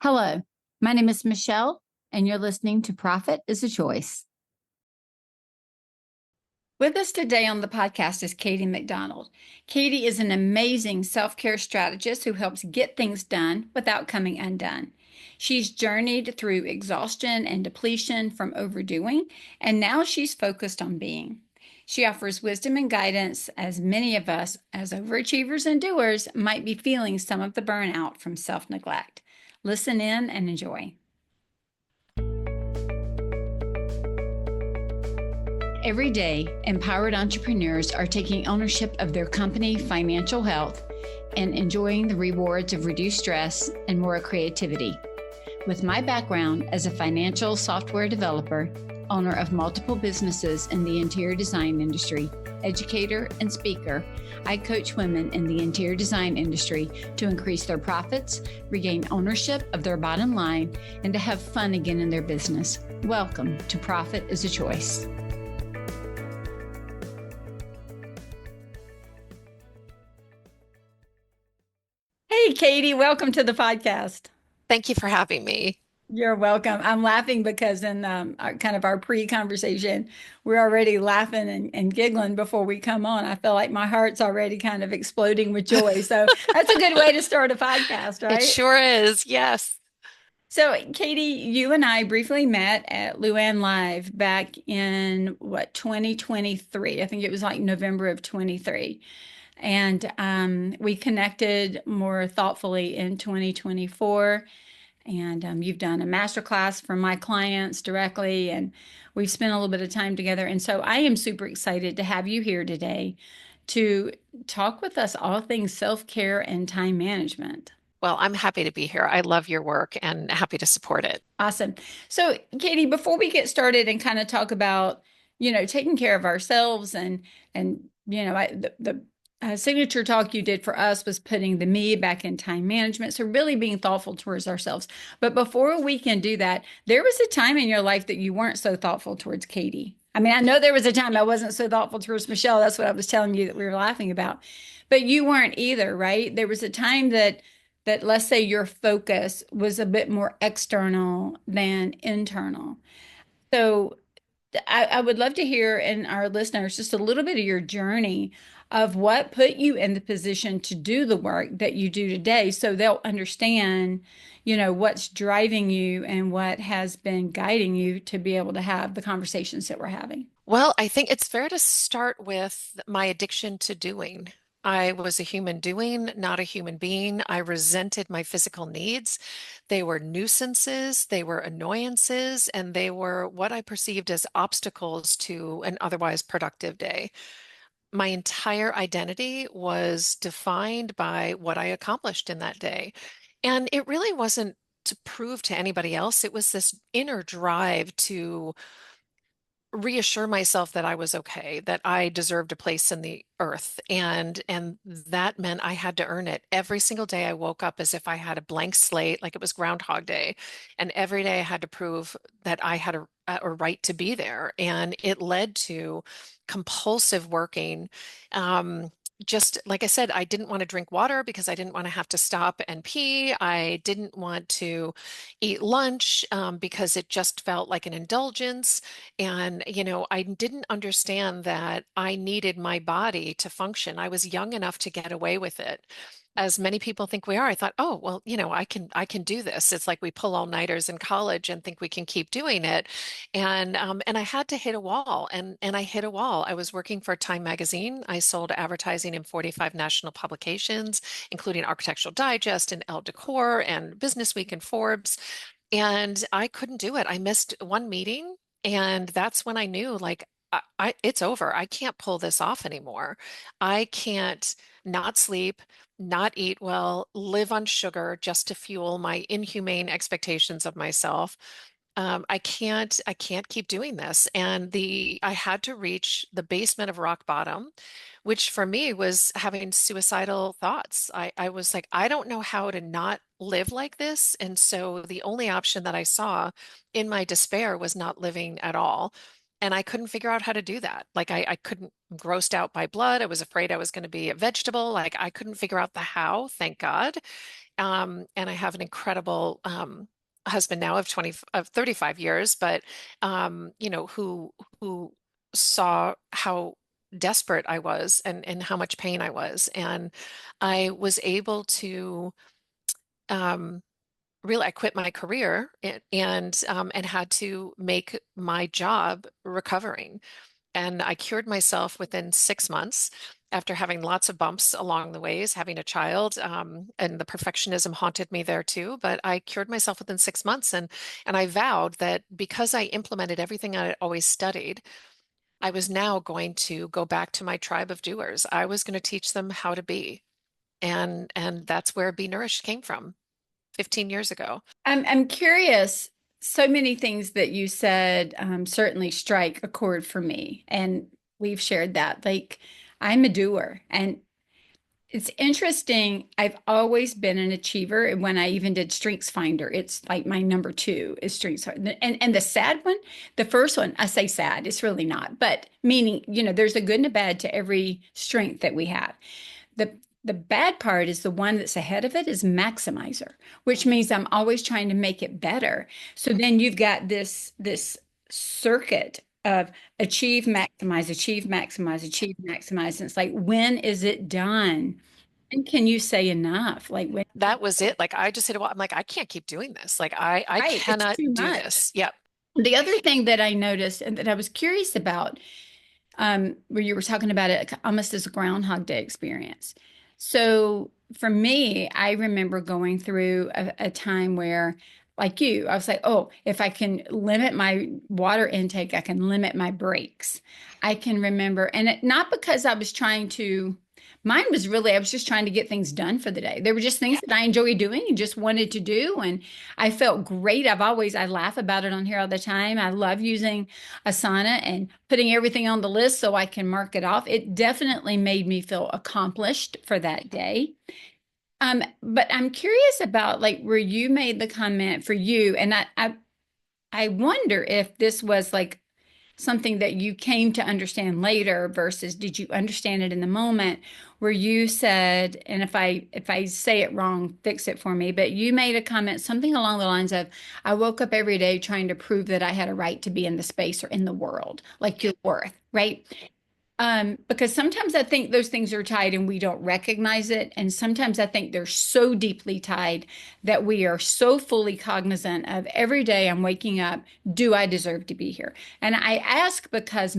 Hello, my name is Michelle, and you're listening to Profit is a Choice. With us today on the podcast is Katie McDonald. Katie is an amazing self care strategist who helps get things done without coming undone. She's journeyed through exhaustion and depletion from overdoing, and now she's focused on being. She offers wisdom and guidance as many of us, as overachievers and doers, might be feeling some of the burnout from self neglect. Listen in and enjoy. Every day, empowered entrepreneurs are taking ownership of their company financial health and enjoying the rewards of reduced stress and more creativity. With my background as a financial software developer, owner of multiple businesses in the interior design industry, educator, and speaker, I coach women in the interior design industry to increase their profits, regain ownership of their bottom line, and to have fun again in their business. Welcome to Profit is a Choice. Hey, Katie, welcome to the podcast. Thank you for having me. You're welcome. I'm laughing because in our pre-conversation, we're already laughing and giggling before we come on. I feel like my heart's already kind of exploding with joy. So that's a good way to start a podcast, It right? sure is. Yes. So, Katie, you and I briefly met at Luann Live back in 2023. I think it was like November of 23. And we connected more thoughtfully in 2024. And you've done a masterclass for my clients directly, and we've spent a little bit of time together. And so I am super excited to have you here today to talk with us all things self-care and time management. Well, I'm happy to be here. I love your work and happy to support it. Awesome. So, Katie, before we get started and kind of talk about, taking care of ourselves the signature talk you did for us was putting the me back in time management. So really being thoughtful towards ourselves. But before we can do that, there was a time in your life that you weren't so thoughtful towards Katie. I mean, I know there was a time I wasn't so thoughtful towards Michelle. That's what I was telling you that we were laughing about. But you weren't either, right? There was a time that let's say your focus was a bit more external than internal. So I would love to hear in our listeners just a little bit of your journey of what put you in the position to do the work that you do today so they'll understand, what's driving you and what has been guiding you to be able to have the conversations that we're having. Well, I think it's fair to start with my addiction to doing. I was a human doing, not a human being. I resented my physical needs. They were nuisances, they were annoyances, and they were what I perceived as obstacles to an otherwise productive day. My entire identity was defined by what I accomplished in that day. And it really wasn't to prove to anybody else. It was this inner drive to reassure myself that I was okay, that I deserved a place in the earth. And that meant I had to earn it. Every single day I woke up as if I had a blank slate, like it was Groundhog Day. And every day I had to prove that I had a right to be there. And it led to compulsive working. Just like I said, I didn't want to drink water because I didn't want to have to stop and pee. I didn't want to eat lunch because it just felt like an indulgence. And, I didn't understand that I needed my body to function. I was young enough to get away with it. As many people think we are, I thought, oh, well, I can do this. It's like we pull all-nighters in college and think we can keep doing it. And I had to hit a wall, and I hit a wall. I was working for Time Magazine. I sold advertising in 45 national publications, including Architectural Digest and Elle Decor and Business Week and Forbes. And I couldn't do it. I missed one meeting, and that's when I knew, like, it's over. I can't pull this off anymore. I can't not sleep, not eat well, live on sugar just to fuel my inhumane expectations of myself. I can't keep doing this. And I had to reach the basement of rock bottom, which for me was having suicidal thoughts. I was like, I don't know how to not live like this. And so the only option that I saw in my despair was not living at all. And I couldn't figure out how to do that. Like I couldn't grossed out by blood. I was afraid I was going to be a vegetable. Like I couldn't figure out the how, thank God. And I have an incredible husband now of 35 years, but who saw how desperate I was and how much pain I was. And I was able to um, really, I quit my career and had to make my job recovering. And I cured myself within 6 months after having lots of bumps along the ways, having a child, and the perfectionism haunted me there too. But I cured myself within 6 months, and I vowed that because I implemented everything I had always studied, I was now going to go back to my tribe of doers. I was going to teach them how to be, and that's where Be Nourished came from 15 years ago. I'm curious. So many things that you said certainly strike a chord for me, and we've shared that. Like, I'm a doer, and it's interesting. I've always been an achiever, and when I even did Strengths Finder, it's like my number two is Strengths Finder. And the sad one, the first one, I say sad, it's really not, but meaning, there's a good and a bad to every strength that we have. The the bad part is the one that's ahead of it is maximizer, which means I'm always trying to make it better. So then you've got this circuit of achieve, maximize, achieve, maximize. And it's like, when is it done? And can you say enough? Like when, That was it. Like I just hit a wall. I'm like, I can't keep doing this. Like I right, it's cannot too do much. this. Yep. The other thing that I noticed and that I was curious about where you were talking about it almost as a Groundhog Day experience. So for me, I remember going through a time where, like you, I was like, oh, if I can limit my water intake, I can limit my breaks. I can remember, and not because I was trying to, mine was really, I was just trying to get things done for the day. There were just things that I enjoyed doing and just wanted to do. And I felt great. I laugh about it on here all the time. I love using Asana and putting everything on the list so I can mark it off. It definitely made me feel accomplished for that day. But I'm curious about like where you made the comment for you, and I wonder if this was like something that you came to understand later versus did you understand it in the moment where you said, and if I say it wrong, fix it for me, but you made a comment something along the lines of, I woke up every day trying to prove that I had a right to be in the space or in the world, like your worth, right? Because sometimes I think those things are tied and we don't recognize it. And sometimes I think they're so deeply tied that we are so fully cognizant of every day I'm waking up, do I deserve to be here? And I ask because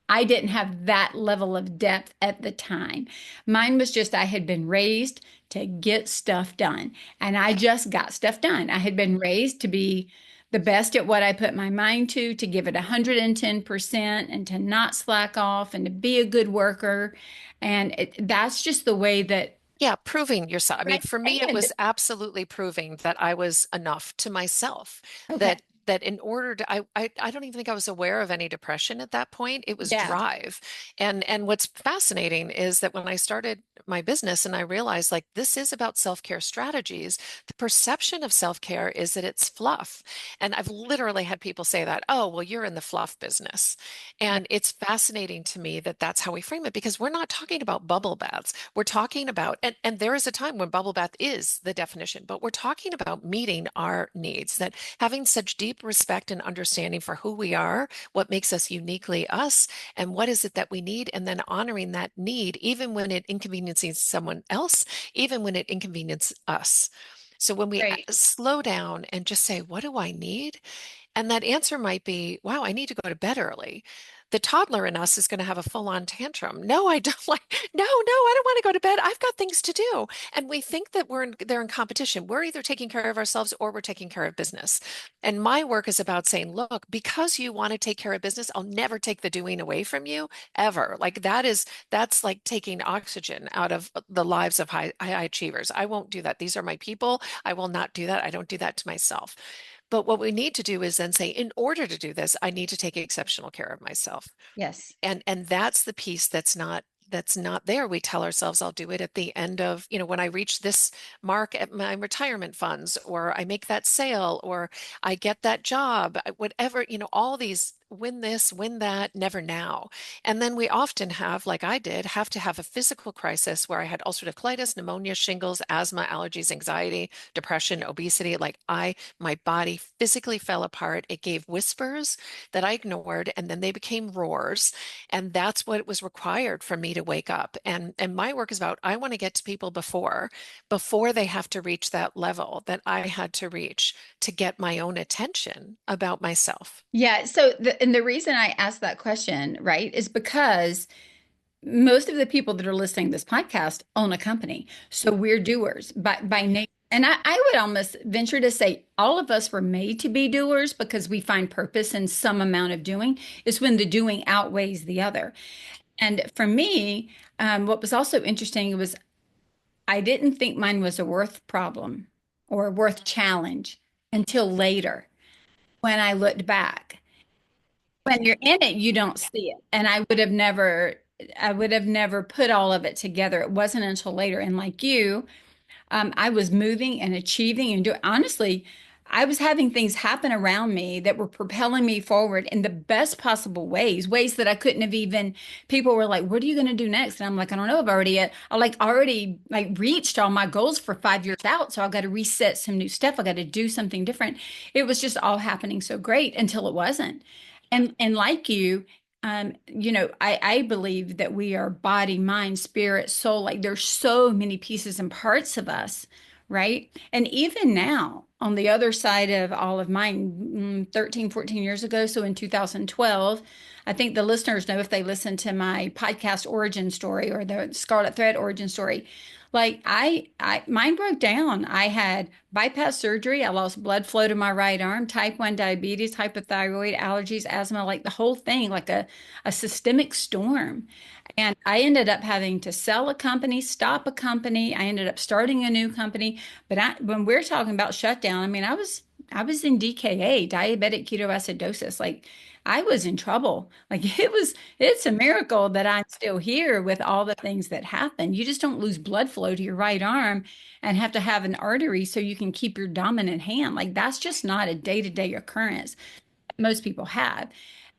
I didn't have that level of depth at the time. Mine was just I had been raised to get stuff done, and I just got stuff done. I had been raised to be the best at what I put my mind to give it 110% and to not slack off and to be a good worker. And that's just the way that, Yeah, proving yourself. I mean, right? for me, it And was absolutely proving that I was enough to myself. okay. That in order to, I don't even think I was aware of any depression at that point. It was Yeah. drive. And what's fascinating is that when I started my business and I realized like this is about self-care strategies, the perception of self-care is that it's fluff. And I've literally had people say that, oh, well, you're in the fluff business. And it's fascinating to me that that's how we frame it because we're not talking about bubble baths. We're talking about, and there is a time when bubble bath is the definition, but we're talking about meeting our needs, that having such deep respect and understanding for who we are, what makes us uniquely us, and what is it that we need, and then honoring that need, even when it inconveniences someone else, even when it inconveniences us. So when we Right. slow down and just say, what do I need? And that answer might be, wow, I need to go to bed early. The toddler in us is going to have a full-on tantrum. No, I don't like, no, I don't want to go to bed. I've got things to do. And we think that they're in competition. We're either taking care of ourselves or we're taking care of business. And my work is about saying, look, because you want to take care of business, I'll never take the doing away from you ever. Like that's like taking oxygen out of the lives of high achievers. I won't do that. These are my people. I will not do that. I don't do that to myself. But what we need to do is then say, in order to do this, I need to take exceptional care of myself. Yes. And that's the piece that's not there. We tell ourselves, I'll do it at the end of, when I reach this mark at my retirement funds, or I make that sale, or I get that job, whatever, all these win this, win that, never now. And then we often have, like I did, have to have a physical crisis where I had ulcerative colitis, pneumonia, shingles, asthma, allergies, anxiety, depression, obesity. My body physically fell apart. It gave whispers that I ignored, and then they became roars. And that's what was required for me to wake up. And my work is about, I want to get to people before they have to reach that level that I had to reach to get my own attention about myself. Yeah. So, and the reason I asked that question, right, is because most of the people that are listening to this podcast own a company. So we're doers by nature. And I would almost venture to say all of us were made to be doers because we find purpose in some amount of doing. Is when the doing outweighs the other. And for me, what was also interesting was I didn't think mine was a worth problem or a worth challenge until later when I looked back. When you're in it, you don't see it. And I would have never put all of it together. It wasn't until later. And like you, I was moving and achieving and doing, honestly, I was having things happen around me that were propelling me forward in the best possible ways, ways that I couldn't have even, people were like, what are you going to do next? And I'm like, I don't know. I like already like reached all my goals for 5 years out. So I got to reset some new stuff. I got to do something different. It was just all happening so great until it wasn't. And like you, I believe that we are body, mind, spirit, soul. Like there's so many pieces and parts of us, right? And even now, on the other side of all of mine, 13, 14 years ago, so in 2012, I think the listeners know if they listen to my podcast origin story or the Scarlet Thread origin story. Like mine broke down. I had bypass surgery. I lost blood flow to my right arm, type 1 diabetes, hypothyroid, allergies, asthma, like the whole thing, like a systemic storm. And I ended up having to sell a company, stop a company. I ended up starting a new company. But when we're talking about shutdown, I mean, I was in DKA, diabetic ketoacidosis. Like I was in trouble. Like it's a miracle that I'm still here with all the things that happen. You just don't lose blood flow to your right arm and have to have an artery so you can keep your dominant hand. Like that's just not a day-to-day occurrence most people have.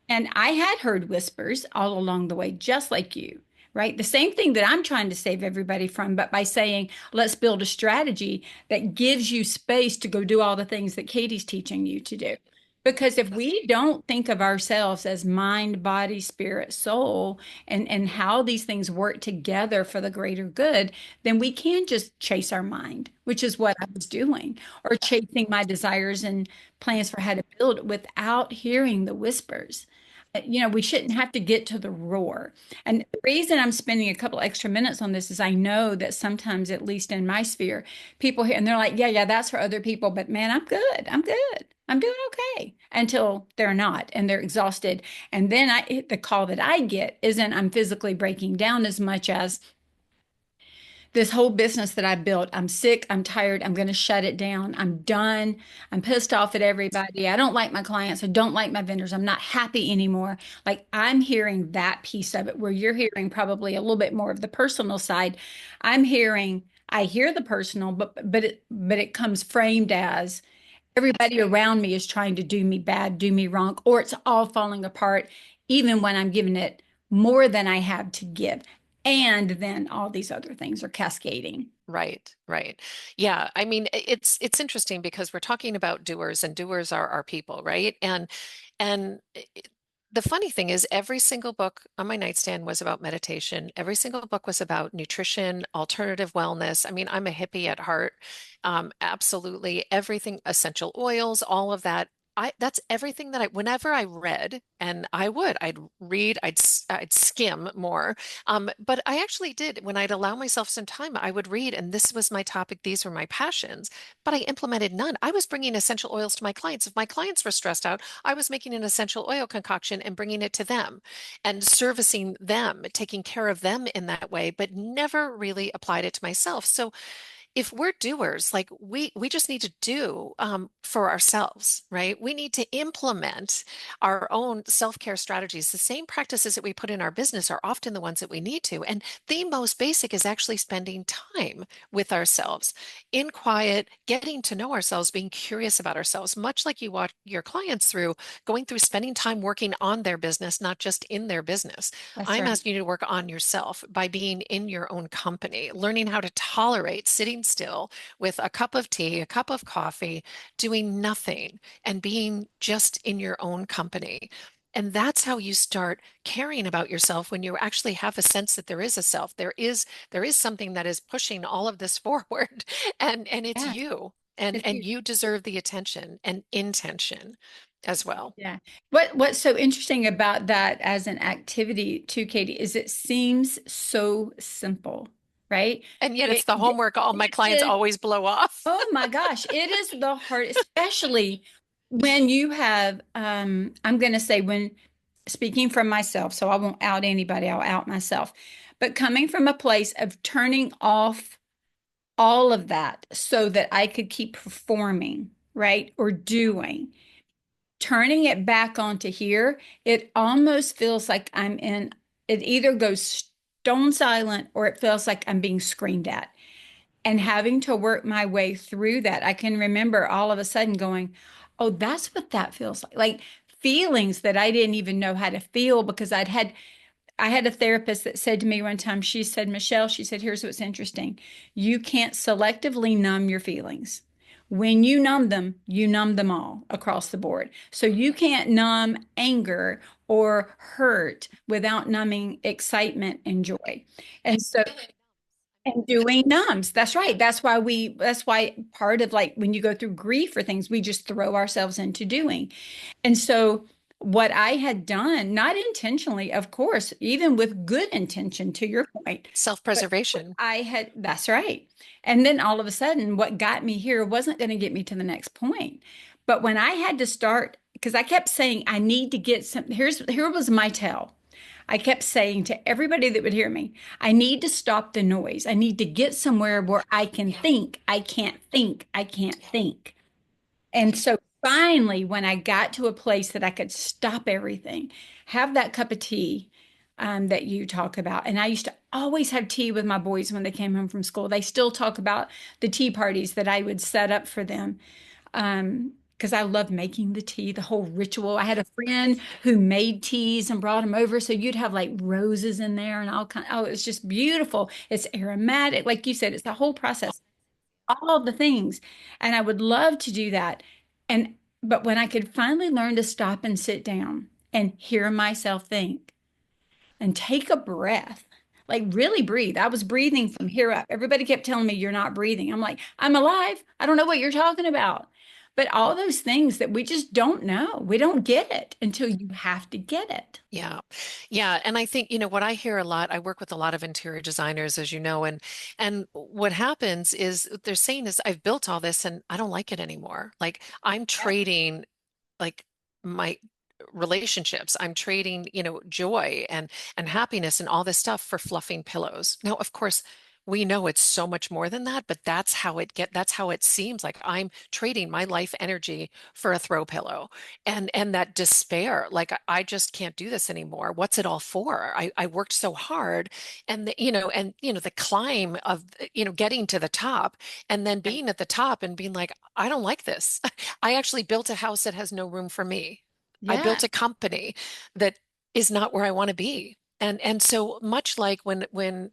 And I had heard whispers all along the way, just like you, right? The same thing that I'm trying to save everybody from, but by saying, let's build a strategy that gives you space to go do all the things that Katie's teaching you to do. Because if we don't think of ourselves as mind, body, spirit, soul, and how these things work together for the greater good, then we can just chase our mind, which is what I was doing, or chasing my desires and plans for how to build without hearing the whispers. We shouldn't have to get to the roar. And the reason I'm spending a couple extra minutes on this is I know that sometimes, at least in my sphere, people hear and they're like, yeah, yeah, that's for other people. But man, I'm good. I'm good. I'm doing okay until they're not and they're exhausted. And then the call that I get isn't I'm physically breaking down as much as this whole business that I built. I'm sick. I'm tired. I'm going to shut it down. I'm done. I'm pissed off at everybody. I don't like my clients. I don't like my vendors. I'm not happy anymore. Like I'm hearing that piece of it where you're hearing probably a little bit more of the personal side. I hear the personal, but it comes framed as everybody around me is trying to do me bad, do me wrong, or it's all falling apart, even when I'm giving it more than I have to give. And then all these other things are cascading. Right, right. Yeah, I mean, it's interesting because we're talking about doers and doers are our people, right? And the funny thing is every single book on my nightstand was about meditation. Every single book was about nutrition, alternative wellness. I mean, I'm a hippie at heart. Absolutely everything, essential oils, all of that. That's everything that whenever I read, and I'd read, I'd skim more. But I actually did, when I'd allow myself some time, I would read, and this was my topic, these were my passions, but I implemented none. I was bringing essential oils to my clients. If my clients were stressed out, I was making an essential oil concoction and bringing it to them and servicing them, taking care of them in that way, but never really applied it to myself. So if we're doers, like we just need to do for ourselves, right? We need to implement our own self-care strategies. The same practices that we put in our business are often the ones that we need to. And the most basic is actually spending time with ourselves in quiet, getting to know ourselves, being curious about ourselves, much like you watch your clients through going through spending time working on their business, not just in their business. That's I'm right. asking you to work on yourself by being in your own company, learning how to tolerate sitting still with a cup of tea, a cup of coffee, doing nothing, and being just in your own company. And that's how you start caring about yourself when you actually have a sense that there is a self. There is something that is pushing all of this forward, and it's Yeah. you. It's And you. you deserve the attention and intention as well. Yeah. What's so interesting about that as an activity too, Katie, is it seems so simple, right? And yet it's It, the homework all my it clients is, always blow off. oh my gosh, it is the hard, especially when you have, I'm going to say when speaking from myself, so I won't out anybody, I'll out myself, but coming from a place of turning off all of that so that I could keep performing, right? Or doing. Turning it back onto here, it almost feels like it either goes stone silent or it feels like I'm being screamed at. And having to work my way through that, I can remember all of a sudden going, oh, that's what that feels like. Like feelings that I didn't even know how to feel because I had a therapist that said to me one time, she said, Michelle, she said, here's what's interesting. You can't selectively numb your feelings. When you numb them all across the board. So you can't numb anger or hurt without numbing excitement and joy. And so, and doing numbs. That's right. That's why part of like when you go through grief or things, we just throw ourselves into doing. And so, what I had done, not intentionally, of course, even with good intention, to your point, but what Self-preservation. that's right. And then all of a sudden, what got me here wasn't going to get me to the next point. But when I had to start, because I kept saying, I need to get some, here was my tell. I kept saying to everybody that would hear me, I need to stop the noise. I need to get somewhere where I can think. I can't think. I can't think. And so finally, when I got to a place that I could stop everything, have that cup of tea that you talk about. And I used to always have tea with my boys when they came home from school. They still talk about the tea parties that I would set up for them. Because I love making the tea, the whole ritual. I had a friend who made teas and brought them over. So you'd have like roses in there and all kind. Oh, it's just beautiful. It's aromatic. Like you said, it's the whole process, all the things. And I would love to do that. And but when I could finally learn to stop and sit down and hear myself think and take a breath, like really breathe. I was breathing from here up. Everybody kept telling me you're not breathing. I'm like, I'm alive. I don't know what you're talking about. But all those things that we just don't know, we don't get it until you have to get it. Yeah. Yeah. And I think, what I hear a lot, I work with a lot of interior designers, as you know, and what happens is they're saying is I've built all this and I don't like it anymore. Like I'm trading like my relationships. I'm trading, joy and happiness and all this stuff for fluffing pillows. Now, of course, we know it's so much more than that, but that's how it seems like I'm trading my life energy for a throw pillow. And that despair, like I just can't do this anymore. What's it all for? I worked so hard and the climb of getting to the top and then being at the top and being like, I don't like this. I actually built a house that has no room for me. I Yeah. built a company that is not where I want to be. And so much like when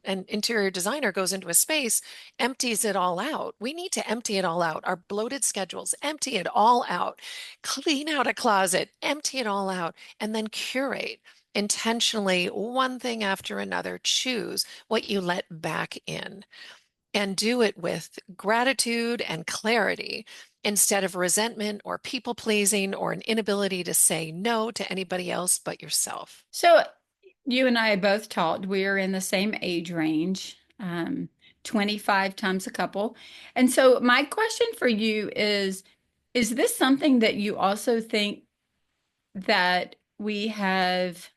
an interior designer goes into a space, empties it all out. We need to empty it all out. Our bloated schedules, empty it all out. Clean out a closet, empty it all out, and then curate intentionally one thing after another. Choose what you let back in and do it with gratitude and clarity instead of resentment or people pleasing or an inability to say no to anybody else but yourself. So you and I both taught. We are in the same age range, 25 times a couple. And so my question for you is this something that you also think that we have,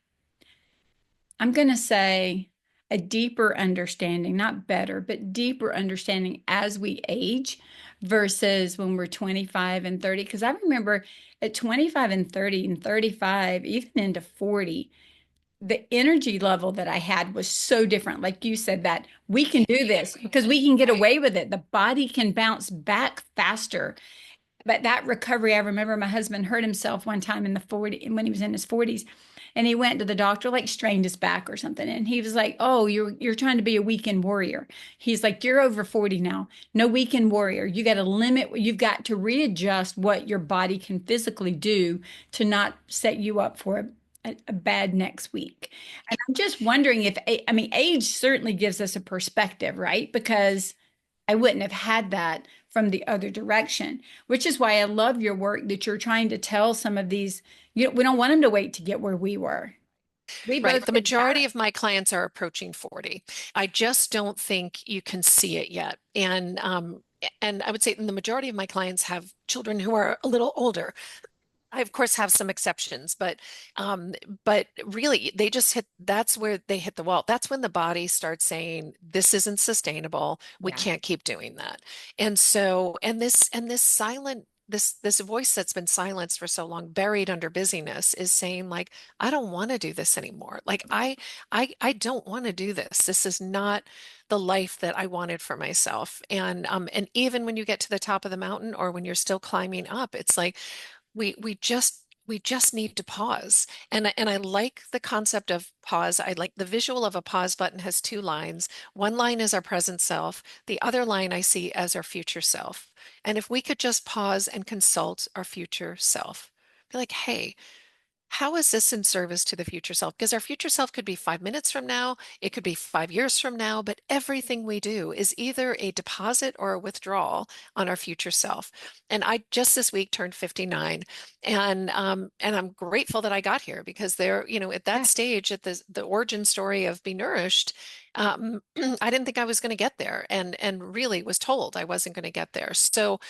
I'm going to say, a deeper understanding, not better, but deeper understanding as we age versus when we're 25 and 30. Because I remember at 25 and 30 and 35, even into 40, the energy level that I had was so different. Like you said, that we can do this because we can get away with it. The body can bounce back faster. But that recovery, I remember my husband hurt himself one time in the 40 when he was in his 40s, and he went to the doctor, like strained his back or something. And he was like, "Oh, you're trying to be a weekend warrior." He's like, "You're over 40 now. No weekend warrior. You got to limit, you've got to readjust what your body can physically do to not set you up for a bad next week." And I'm just wondering if, I mean, age certainly gives us a perspective, right? Because I wouldn't have had that from the other direction, which is why I love your work that you're trying to tell some of these. We don't want them to wait to get where we were. We Right. both The did that. majority of my clients are approaching 40. I just don't think you can see it yet. And I would say the majority of my clients have children who are a little older. I of course have some exceptions, but really they just hit that's where they hit the wall. That's when the body starts saying, this isn't sustainable. We Yeah. can't keep doing that. And so, and this silent this voice that's been silenced for so long, buried under busyness, is saying like, I don't want to do this anymore. Like I don't want to do this. This is not the life that I wanted for myself. And even when you get to the top of the mountain or when you're still climbing up, it's like we just need to pause. And I like the concept of pause. I like the visual of a pause button has two lines. One line is our present self. The other line I see as our future self. And if we could just pause and consult our future self, be like, hey, how is this in service to the future self? Because our future self could be 5 minutes from now, it could be 5 years from now, but everything we do is either a deposit or a withdrawal on our future self. And I just this week turned 59, and I'm grateful that I got here because at that Yeah. stage, at the origin story of Be Nourished, I didn't think I was going to get there, and really was told I wasn't going to get there. So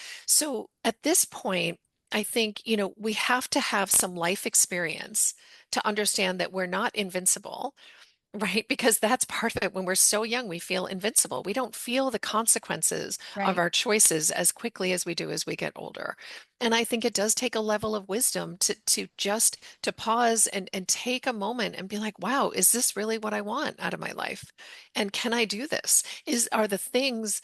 at this point, I think, we have to have some life experience to understand that we're not invincible, right? Because that's part of it. When we're so young, we feel invincible. We don't feel the consequences of Right. our choices as quickly as we do as we get older. And I think it does take a level of wisdom to just to pause and take a moment and be like, wow, is this really what I want out of my life? And can I do this? Are the things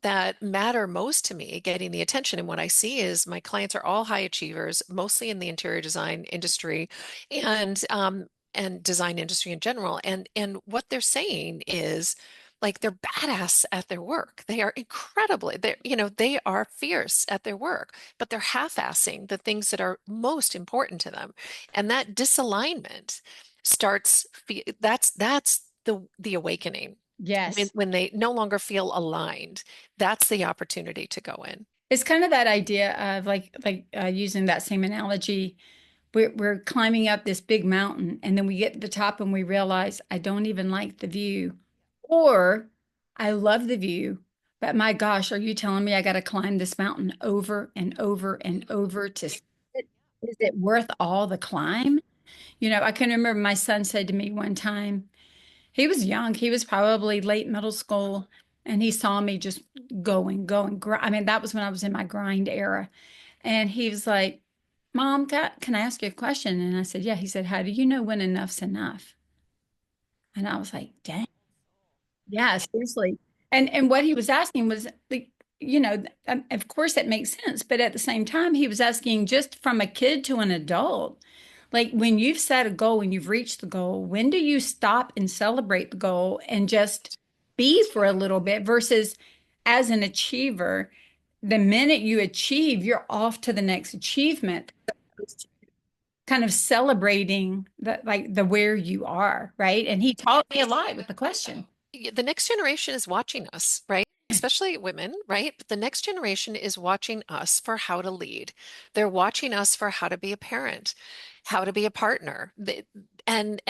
that matter most to me getting the attention? And what I see is my clients are all high achievers, mostly in the interior design industry and design industry in general. And what they're saying is like they're badass at their work. They are they are fierce at their work, but they're half-assing the things that are most important to them. And that disalignment that's the awakening. When Yes. when they no longer feel aligned, that's the opportunity to go in. It's kind of that idea of like using that same analogy. We're climbing up this big mountain, and then we get to the top and we realize I don't even like the view, or I love the view, but my gosh, are you telling me I got to climb this mountain over and over and over to see it? Is it worth all the climb? I can remember my son said to me one time, he was young, he was probably late middle school, and he saw me just going. I mean, that was when I was in my grind era. And he was like, "Mom, can I ask you a question?" And I said, "Yeah." He said, "How do you know when enough's enough?" And I was like, "Dang, yeah, seriously." And what he was asking was like, of course that makes sense, but at the same time, he was asking just from a kid to an adult. Like when you've set a goal and you've reached the goal, when do you stop and celebrate the goal and just be for a little bit versus as an achiever, the minute you achieve, you're off to the next achievement, kind of celebrating the where you are, right? And he taught me a lot with the question. The next generation is watching us, right? Especially women, right? But the next generation is watching us for how to lead. They're watching us for how to be a parent. how to be a partner. And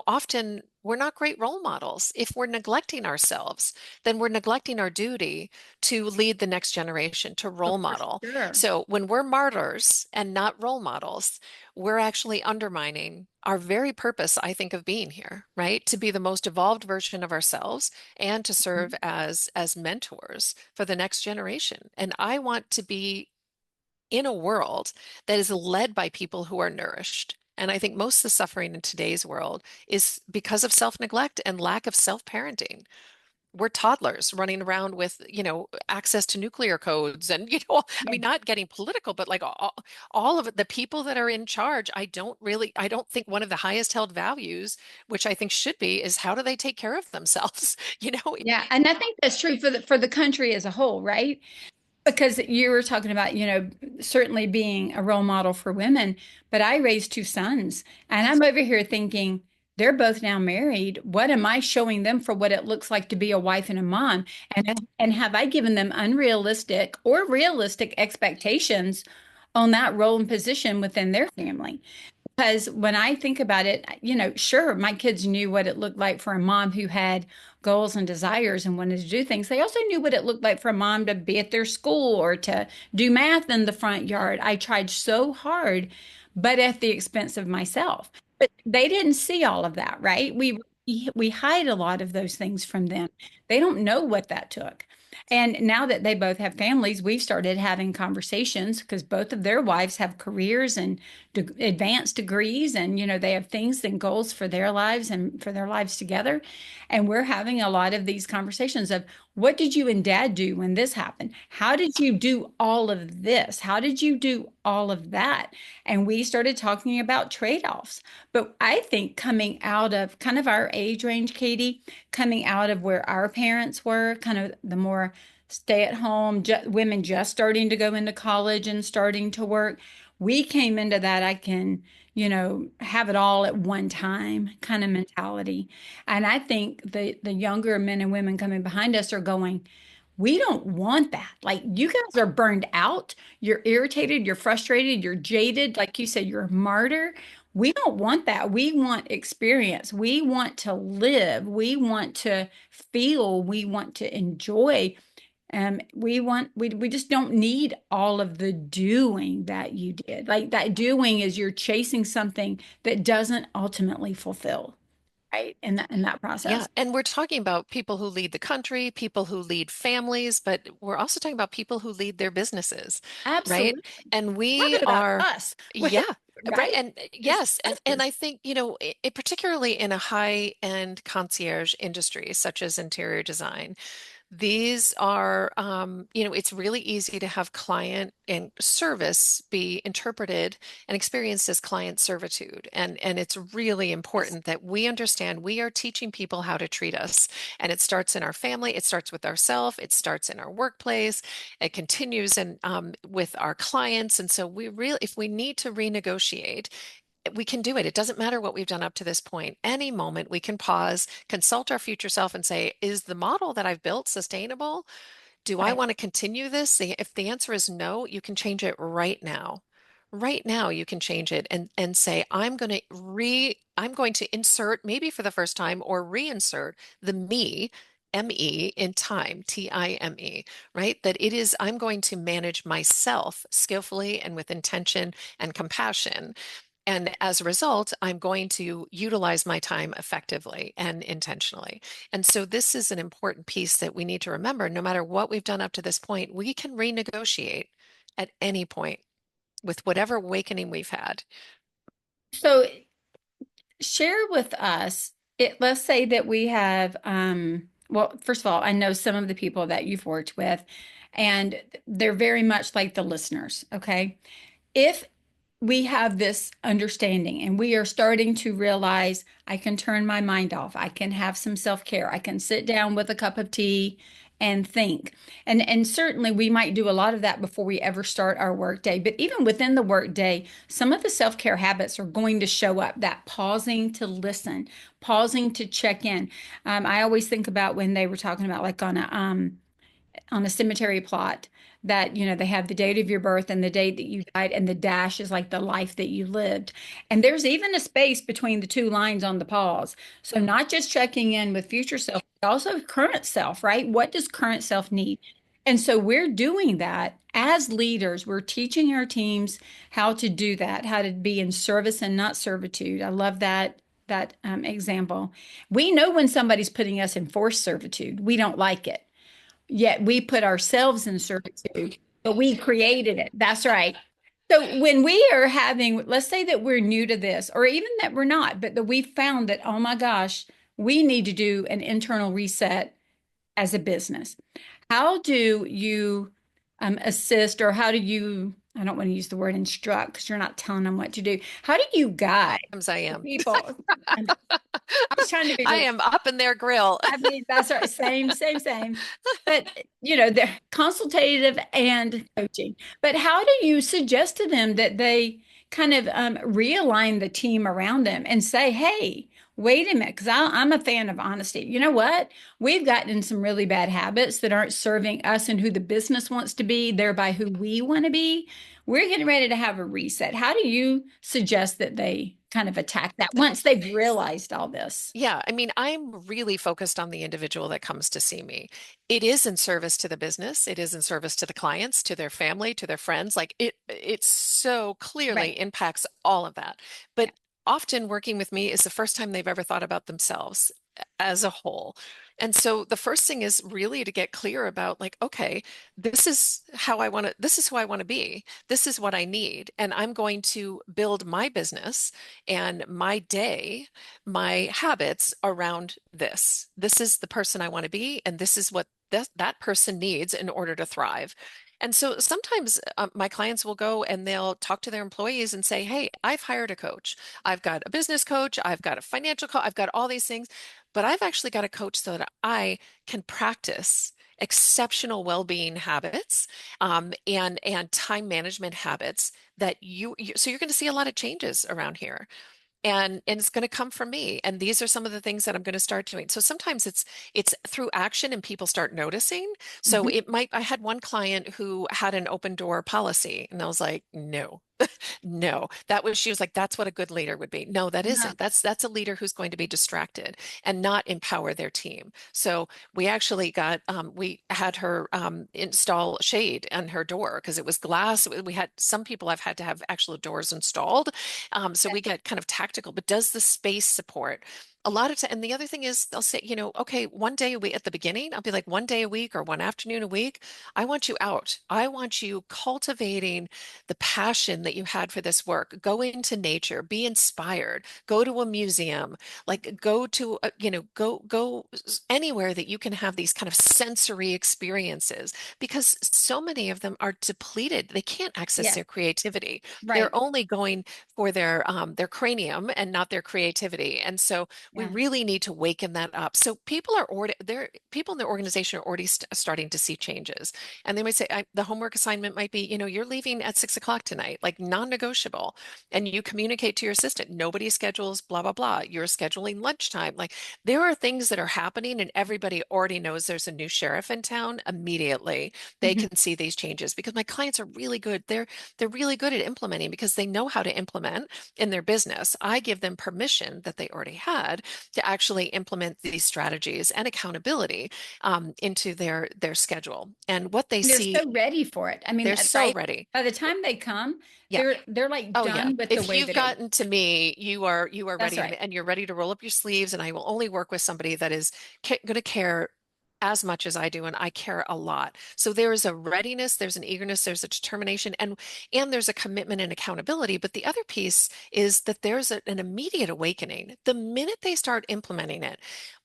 often we're not great role models. If we're neglecting ourselves, then we're neglecting our duty to lead the next generation, to Oh, role for model. sure. So when we're martyrs and not role models, we're actually undermining our very purpose, I think, of being here, right? To be the most evolved version of ourselves and to serve as mentors for the next generation. And I want to be in a world that is led by people who are nourished. And I think most of the suffering in today's world is because of self-neglect and lack of self-parenting. We're toddlers running around with, access to nuclear codes and, I Yeah. mean, not getting political, but like all of it, the people that are in charge, I don't think one of the highest held values, which I think should be, is how do they take care of themselves? You know, Yeah, and I think that's true for the country as a whole, right? Because you were talking about, certainly being a role model for women, but I raised two sons, and I'm over here thinking they're both now married. What am I showing them for what it looks like to be a wife and a mom? And have I given them unrealistic or realistic expectations on that role and position within their family? Because when I think about it, sure, my kids knew what it looked like for a mom who had goals and desires and wanted to do things. They also knew what it looked like for a mom to be at their school or to do math in the front yard. I tried so hard, but at the expense of myself. But they didn't see all of that, right? We hide a lot of those things from them. They don't know what that took. And now that they both have families, we've started having conversations because both of their wives have careers and advanced degrees, and they have things and goals for their lives and for their lives together. And we're having a lot of these conversations of, what did you and dad do when this happened? How did you do all of this? How did you do all of that? And we started talking about trade-offs. But I think coming out of kind of our age range, Katie, coming out of where our parents were, kind of the more stay at home, women just starting to go into college and starting to work, we came into that I can, have it all at one time kind of mentality. And I think the younger men and women coming behind us are going, we don't want that. Like, you guys are burned out, you're irritated, you're frustrated, you're jaded, like you said, you're a martyr. We don't want that. We want experience. We want to live. We want to feel. We want to enjoy. We just don't need all of the doing that you did. Like, that doing is you're chasing something that doesn't ultimately fulfill, right? In that yeah. process. And we're talking about people who lead the country, people who lead families, but we're also talking about people who lead their businesses, right? Absolutely. And we Talking about are, us, yeah. Right. right? And It's yes. And us. I think, particularly in a high-end concierge industry, such as interior design, these are, it's really easy to have client and service be interpreted and experienced as client servitude. And it's really Yes. important that we understand we are teaching people how to treat us. And it starts in our family, it starts with ourselves, it starts in our workplace, it continues with our clients. And so if we need to renegotiate, we can do it. It doesn't matter what we've done up to this point. Any moment we can pause, consult our future self and say, is the model that I've built sustainable? Do I Right. want to continue this? If the answer is no, you can change it right now. Right now, you can change it and say, I'm going to insert, maybe for the first time, or reinsert the me, M-E, in time, Time, right? That it is, I'm going to manage myself skillfully and with intention and compassion. And as a result, I'm going to utilize my time effectively and intentionally. And so this is an important piece that we need to remember. No matter what we've done up to this point, we can renegotiate at any point with whatever awakening we've had. So share with us, let's say that we have, well, first of all, I know some of the people that you've worked with, and they're very much like the listeners, okay? If we have this understanding and we are starting to realize I can turn my mind off, I can have some self-care, I can sit down with a cup of tea and think. And certainly we might do a lot of that before we ever start our workday. But even within the workday, some of the self-care habits are going to show up, that pausing to listen, pausing to check in. I always think about when they were talking about, like, on a cemetery plot, that, they have the date of your birth and the date that you died, and the dash is like the life that you lived. And there's even a space between the two lines on the pause. So not just checking in with future self, but also current self, right? What does current self need? And so we're doing that as leaders. We're teaching our teams how to do that, how to be in service and not servitude. I love that example. We know when somebody's putting us in forced servitude. We don't like it. Yet we put ourselves in servitude, but we created it. That's right. So when we are having, let's say that we're new to this, or even that we're not, but that we found that, oh my gosh, we need to do an internal reset as a business. How do you assist, or how do you, I don't want to use the word instruct because you're not telling them what to do. How do you guide Sometimes I the am. people? I was trying to be I really, am up in their grill. I mean, that's right. Same, same, same. But, they're consultative and coaching. But how do you suggest to them that they kind of realign the team around them and say, hey, wait a minute, because I'm a fan of honesty. You know what? We've gotten in some really bad habits that aren't serving us and who the business wants to be, thereby who we want to be. We're getting ready to have a reset. How do you suggest that they kind of attack that once they've realized all this? Yeah, I mean, I'm really focused on the individual that comes to see me. It is in service to the business. It is in service to the clients, to their family, to their friends. Like it so clearly Right. impacts all of that. But Yeah. often working with me is the first time they've ever thought about themselves as a whole. And so the first thing is really to get clear about like, okay, this is how I want to, this is who I want to be. This is what I need. And I'm going to build my business and my day, my habits around this. This is the person I want to be, and this is what that person needs in order to thrive. And so sometimes my clients will go and they'll talk to their employees and say, hey, I've hired a coach. I've got a business coach. I've got a financial coach. I've got all these things, but I've actually got a coach so that I can practice exceptional well-being habits and time management habits that so you're going to see a lot of changes around here and it's going to come from me, and these are some of the things that I'm going to start doing. So sometimes it's through action and people start noticing. So Mhm. it might, I had one client who had an open door policy and I was like, no. No, she was like, that's what a good leader would be. No, that No. isn't. That's a leader who's going to be distracted and not empower their team. So we actually we had her install shade on her door because it was glass. We had some people I've had to have actual doors installed. So we get kind of tactical, but does the space support? A lot of time, and the other thing is they'll say, okay, one day a week at the beginning, I'll be like one day a week or one afternoon a week. I want you out. I want you cultivating the passion that you had for this work. Go into nature, be inspired, go to a museum, like go to, go anywhere that you can have these kind of sensory experiences because so many of them are depleted. They can't access Yeah. their creativity. They're Right. only going for their cranium and not their creativity. And so we Yeah. really need to waken that up. So people are already there. People in the organization are already starting to see changes, and they might say the homework assignment might be, you're leaving at 6 o'clock tonight, like non-negotiable, and you communicate to your assistant. Nobody schedules blah blah blah. You're scheduling lunchtime. Like there are things that are happening, and everybody already knows there's a new sheriff in town. Immediately, they Mhm. can see these changes because my clients are really good. They're really good at implementing because they know how to implement in their business. I give them permission that they already had to actually implement these strategies and accountability into their schedule. And what they They're see, so ready for it. I mean, they're so right? ready. By the time they come, Yeah. they're like Oh yeah. done with the If way you've that it. gotten to me, you are That's ready right. and you're ready to roll up your sleeves, and I will only work with somebody that is going to care as much as I do, and I care a lot. So there is a readiness, there's an eagerness, there's a determination, and there's a commitment and accountability. But the other piece is that there's an immediate awakening the minute they start implementing it.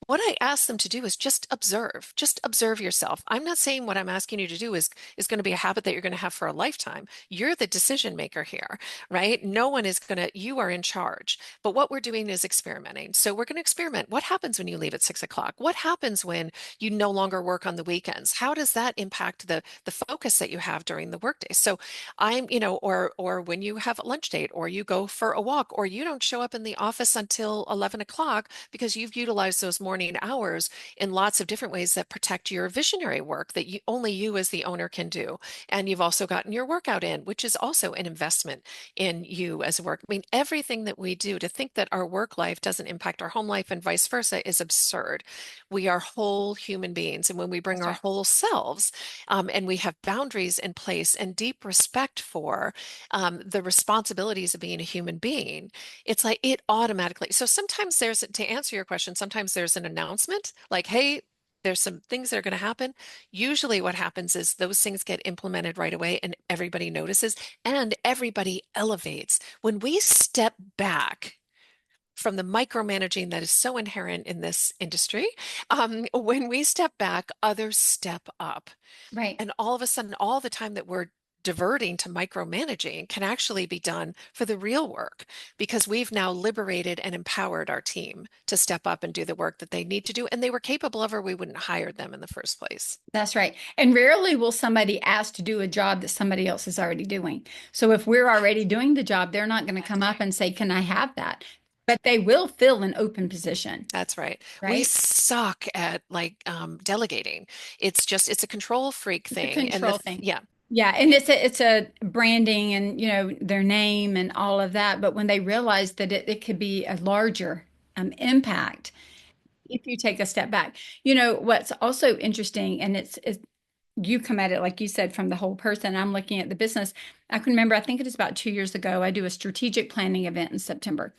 What I ask them to do is just observe yourself. I'm not saying what I'm asking you to do is going to be a habit that you're going to have for a lifetime. You're the decision maker here, right? No one is going to, you are in charge. But what we're doing is experimenting. So we're going to experiment. What happens when you leave at 6 o'clock? What happens when you no longer work on the weekends? How does that impact the focus that you have during the workday? So or when you have a lunch date, or you go for a walk, or you don't show up in the office until 11 o'clock because you've utilized those morning morning hours in lots of different ways that protect your visionary work that only you as the owner can do. And you've also gotten your workout in, which is also an investment in you as work. I mean, everything that we do, to think that our work life doesn't impact our home life and vice versa is absurd. We are whole human beings. And when we bring That's our right. whole selves, and we have boundaries in place and deep respect for the responsibilities of being a human being, it's like it automatically. So sometimes there's, to answer your question, sometimes there's an announcement like, hey, there's some things that are going to happen. Usually, what happens is those things get implemented right away and everybody notices and everybody elevates. When we step back from the micromanaging that is so inherent in this industry, when we step back, others step up. Right. And all of a sudden, all the time that we're diverting to micromanaging can actually be done for the real work because we've now liberated and empowered our team to step up and do the work that they need to do. And they were capable of, or we wouldn't hire them in the first place. That's right. And rarely will somebody ask to do a job that somebody else is already doing. So if we're already doing the job, they're not going to come That's up right. and say, "Can I have that?" But they will fill an open position, That's right. We right? suck at like delegating. It's a control freak It's a thing. And control thing. yeah, Yeah, and it's a branding and their name and all of that. But when they realize that it could be a larger impact if you take a step back. What's also interesting, and it's you come at it, like you said, from the whole person. I'm looking at the business. I can remember, I think it is about 2 years ago, I do a strategic planning event in September.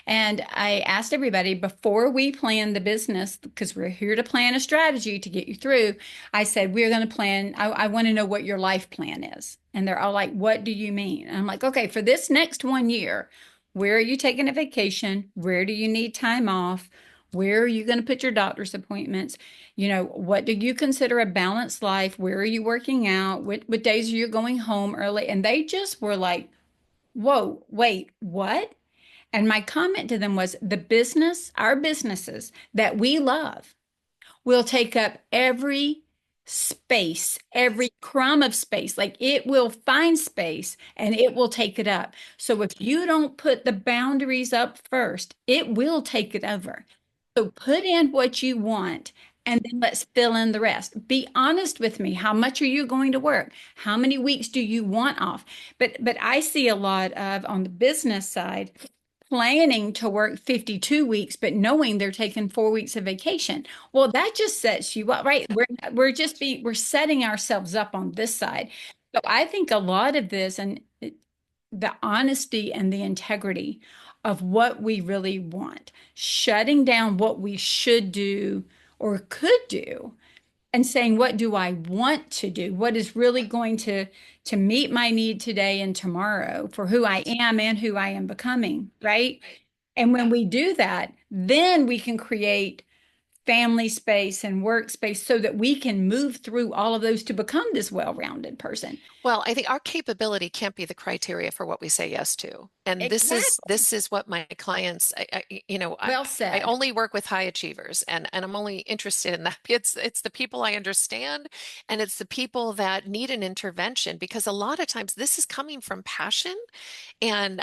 And I asked everybody before we plan the business, because we're here to plan a strategy to get you through. I said, we're going to plan, I want to know what your life plan is. And they're all like, what do you mean? And I'm like, okay, for this next 1 year, where are you taking a vacation? Where do you need time off? Where are you going to put your doctor's appointments? What do you consider a balanced life? Where are you working out? What days are you going home early? And they just were like, whoa, wait, what? And my comment to them was our businesses that we love will take up every space, every crumb of space. Like it will find space and it will take it up. So if you don't put the boundaries up first, it will take it over. So put in what you want and then let's fill in the rest. Be honest with me. How much are you going to work? How many weeks do you want off? But I see a lot of on the business side planning to work 52 weeks, but knowing they're taking 4 weeks of vacation. Well, that just sets you up, right? We're setting ourselves up on this side. So I think a lot of this and the honesty and the integrity of what we really want, shutting down what we should do or could do and saying, what do I want to do? What is really going to meet my need today and tomorrow for who I am and who I am becoming, right? And when we do that, then we can create family space and workspace so that we can move through all of those to become this well-rounded person. well, I think our capability can't be the criteria for what we say yes to. And this is Exactly. this is what my clients, Well I said. only work with high achievers, and I'm only interested in that. It's the people I understand, and it's the people that need an intervention because a lot of times this is coming from passion, and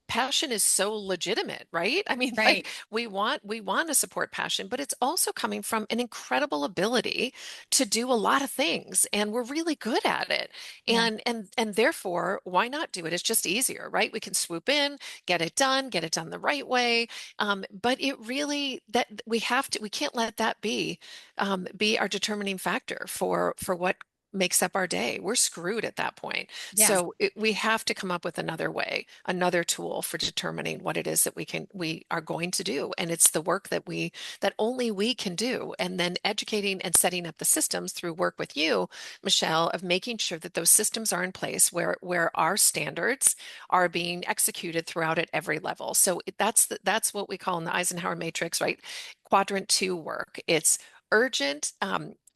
passion is so legitimate, right? I mean, like Right. we want to support passion, but it's also coming from an incredible ability to do a lot of things, and we're really good at it. Yeah. And therefore, why not do it? It's just easier, right? We can swoop in, get it done the right way. But it really that we can't let that be our determining factor for what makes up our day. We're screwed at that point. Yeah. So we have to come up with another way, another tool for determining what it is that we are going to do. And it's the work that only we can do. And then educating and setting up the systems through work with you, Michelle, of making sure that those systems are in place where our standards are being executed throughout at every level. So that's what we call in the Eisenhower matrix, right? Quadrant two work. It's urgent.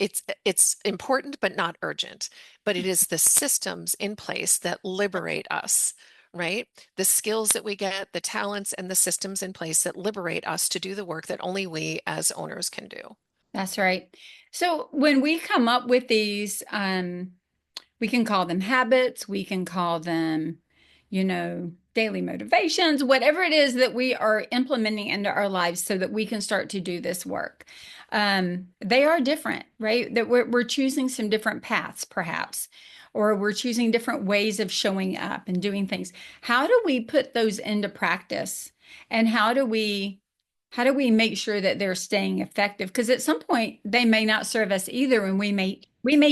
It's important, but not urgent. But it is the systems in place that liberate us, right? The skills that we get, the talents, and the systems in place that liberate us to do the work that only we as owners can do. That's right. So when we come up with these, we can call them habits, we can call them, you know, daily motivations, whatever it is that we are implementing into our lives so that we can start to do this work. They are different, right? That we're choosing some different paths, perhaps, or we're choosing different ways of showing up and doing things. How do we put those into practice? And how do we make sure that they're staying effective? Because at some point they may not serve us either, and we may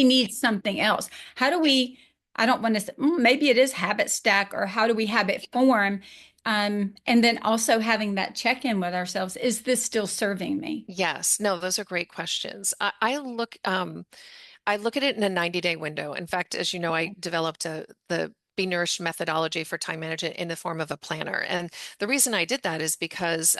need something else. How do we I don't want to say, maybe it is habit stack, or how do we habit form? And then also having that check in with ourselves. Is this still serving me? Yes, no, those are great questions. I look at it in a 90-day window. In fact, as you know, I developed the Be Nourished methodology for time management in the form of a planner. And the reason I did that is because